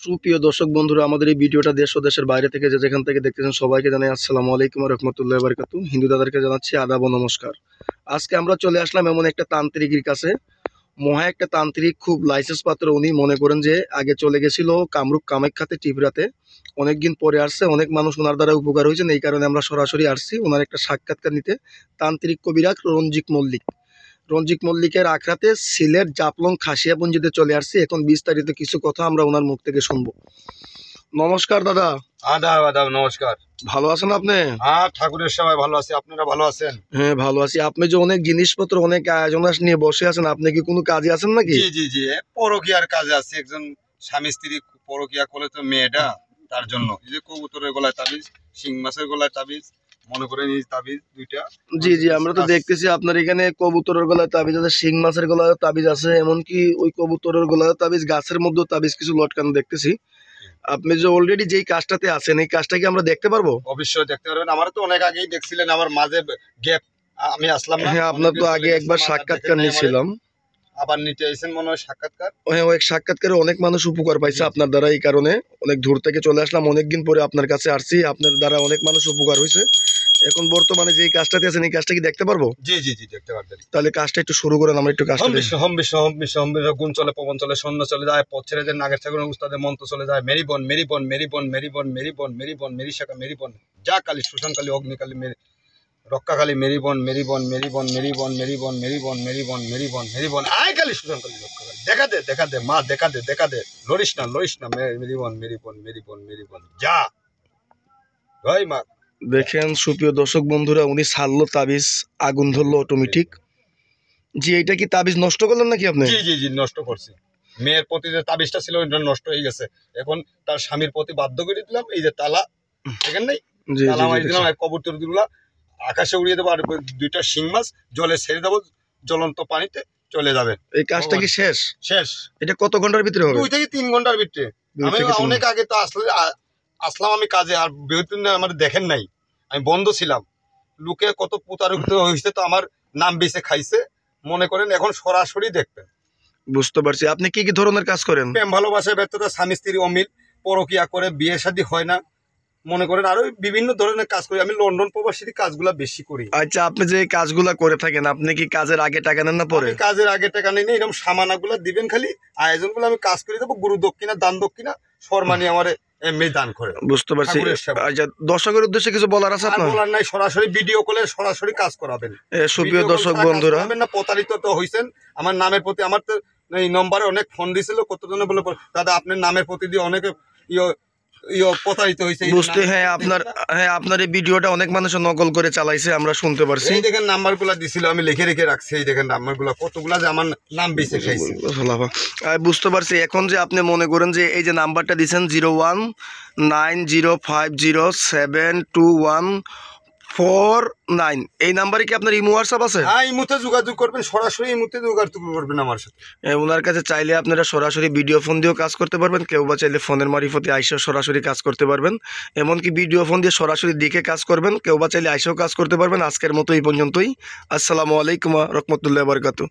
সুপ্রিয় দর্শক বন্ধুরা, আমাদের এই ভিডিওটা দেশ ও দেশের বাইরে থেকে যে যেখান থেকে দেখতেছেন সবাইকে জানাই আসসালামু আলাইকুম ওয়া রাহমাতুল্লাহি ওয়া বারাকাতুহু। হিন্দু দাদাদেরকে জানাচ্ছি আদাব ও নমস্কার। আজকে আমরা চলে আসলাম এমন একটা তান্ত্রিকের কাছে। মহা একটা তান্ত্রিক, খুব লাইসেন্স পাত্র উনি। মনে করেন যে আগে চলে গেছিল কামরূপ কামাখ্যাতে টিপরাতে, অনেকদিন পরে আসছে। অনেক মানুষ ওনার দ্বারা উপকার হয়েছেন, এই কারণে আমরা সরাসরি আসছি ওনার একটা সাক্ষাৎকার নিতে। তান্ত্রিক কবিরাজ রঞ্জিক মল্লিকের আখড়াতে সিলেট জাফলং খাসিয়াপুঞ্জিতে চলে আসছি। এখন বিস্তারিত কিছু কথা আমরা ওনার মুখ থেকে শুনবো। নমস্কার দাদা। আদাব আদাব, নমস্কার। ভালো আছেন আপনি? হ্যাঁ, ঠাকুরের সবাই ভালো আছে। আপনারা ভালো আছেন? হ্যাঁ, ভালো আছি। আপনি যে অনেক জিনিসপত্র, অনেক আয়োজন নিয়ে বসে আছেন, আপনি কি কোনো কাজে আছেন নাকি? জি জি জি, পরকীয়ার কাজে আছে। একজন স্বামী স্ত্রী পরকীয়া করে তো মেয়েটা, তার জন্য এই যে কবুতরের গলায় তাবিজ, শিং মাছের গলায় তাবিজ, মনে করেন এই তাবিজ দুইটা। জি জি, আমরা তো দেখতেছি আপনার এখানে কবুতরের গলায় তাবিজ আছে, শিং মাছের গলায় তাবিজ আছে, এমনকি ওই কবুতরের গলায় তাবিজ, গাছের মধ্যে তাবিজ কিছু লটকানো দেখতেছি। আপনি যে অলরেডি যেই কাজটাতে আছেন, এই কাজটা কি আমরা দেখতে পারবো? অবশ্যই দেখতে পারবেন। আমার তো অনেক আগেই দেখছিলেন, আমার মাঝে গ্যাপ, আমি আসলাম না। হ্যাঁ, আপনার তো আগে একবার সাক্ষাৎকার নিয়েছিলাম। আবার নিতে আইছেন মনে হয় সাক্ষাৎকার। হ্যাঁ, ওই সাক্ষাৎকারে অনেক মানুষ উপকার পাইছে আপনার দ্বারা, এই কারণে অনেক দূর থেকে চলে আসলাম। অনেকদিন পরে আপনার কাছে আসছি, আপনার দ্বারা অনেক মানুষ উপকার হয়েছে। এখন বর্তমানে যে কাজটাতে আছেন, এই কাজটা কি দেখতে পারবো? জি জি জি, দেখতে পারবেন। তাহলে কাজটা একটু শুরু করেন, আমরা একটু কাজটা দেখি। হম বিশ্ব হম বিশ্ব হম বিশ্ব গুণ চলে, পবন চলে, সৈন্য চলে যায়, পথ ছেড়ে যে নাগের ঠাকুরের উস্তাদের মন্ত্র চলে যায়। মেরিবন মেরিবন মেরিবন মেরিবন মেরিবন মেরিবন মেরিশাখা মেরিবন, যা কালী সুশান কালী অগ্নিকালী রক্ষা কালী মেরিবন মেরিবন মেরিবন মেরিবন মেরিবন মেরিবন মেরিবন মেরিবন মেরিবন, আয় কালী সুশান কালী রক্ষা কালী, দেখা দে মা, দেখা দে, লড়িস না মেরিবন মেরিবন মেরিবন মেরিবন, যা ভাই মা। দেখেন সুপ্রিয় দর্শক বন্ধুরা, উনি ছাড়লো তাবিজ, আগুন ধরলো অটোমেটিক। জি, এটা কি তাবিজ নষ্ট করলেন নাকি আপনি? জি জি জি, নষ্ট করছি। মেয়ের প্রতি যে তাবিজটা ছিল ওইটা নষ্ট হয়ে গেছে। এখন তার স্বামীর প্রতি বাধ্য করে দিলাম। এই যে তালা দেখেন নাই, তালা মারি দিলাম। কবুতর দুলা আকাশে উড়িয়ে দেবো, আর দুইটা শিং মাছ জলে ছেড়ে দেবো, জ্বলন্ত পানিতে চলে যাবে। এই কাজটা কি শেষ? শেষ। এটা কত ঘন্টার ভিতরে হবে? 2 থেকে 3 ঘন্টার ভিতরে। আমি অনেক আগে তো আসলাম আমি কাজে, আর বেহতিন আমার দেখেন নাই, আমি বন্ধ ছিলাম। লোকে কত প্রতারিত হয়েছে, তো আমার নাম বেঁচে খাইছে। মনে করেন এখন সরাসরি দেখবেন। বুঝতে পারছি। আপনি কি কি ধরনের কাজ করেন? প্রেম ভালোবাসার ব্যর্থতা, স্বামী স্ত্রী অমিল, পরকীয়া করে বিয়ে শাদী হয় না, মনে করেন আরো বিভিন্ন ধরনের কাজ করি। আমি লন্ডন প্রবাসীর কাজগুলা বেশি করি। আচ্ছা, আপনি যে কাজগুলা করে থাকেন, আপনি কি কাজের আগে টাকা নেন না পরে? কাজের আগে টাকা নেই, এরকম সামানাগুলা দিবেন, খালি আয়োজনগুলো আমি কাজ করে দেবো। গুরু দক্ষিণা, দান দক্ষিণা সম্মানী আমার এমনি দান করে। বুঝতে পারছি। আচ্ছা, দর্শকের উদ্দেশ্যে কিছু বলার আছে আপনার? বলার নাই, সরাসরি ভিডিও কলে সরাসরি কাজ করাবেন। সুপ্রিয় দর্শক বন্ধুরা, না প্রতারিত তো হইছেন আমার নামের প্রতি। আমার তো এই নম্বরে অনেক ফোন দিছিল, কতজনে বলে দাদা আপনার নামের প্রতি দিয়ে অনেকে প্রতারিত হয়েছে। বুঝতে, হ্যাঁ আপনার এই ভিডিওটা অনেক মানুষ নকল করে চালাইছে, আমরা শুনতে পারছি। এই দেখেন নাম্বার গুলা দিছিল, আমি লিখে রেখে রাখছি। এই দেখেন নাম্বার গুলা কতগুলা যে আমার নাম বেঁচে খাইছে। বুঝতে পারছি। এখন যে আপনি মনে করেন যে এই যে নাম্বারটা দিচ্ছেন 019050721449, এই নাম্বারে কি আপনার ইমো হোয়াটসঅ্যাপ আছে? হ্যাঁ, ইমোতে যোগাযোগ করবেন, সরাসরি ইমোতে যোগাযোগ করবেন আমার সাথে। ওনার কাছে চাইলে আপনারা সরাসরি ভিডিও ফোন দিয়েও কাজ করতে পারবেন, কেউ বা চাইলে ফোনের মারিফতে আইসেও সরাসরি কাজ করতে পারবেন। এমনকি ভিডিও ফোন দিয়ে সরাসরি দিকে কাজ করবেন, কেউ বা চাইলে আইসেও কাজ করতে পারবেন। আজকের মতো এই পর্যন্তই। আসসালামু আলাইকুম ওয়া রাহমাতুল্লাহি ওয়া বারাকাতুহু।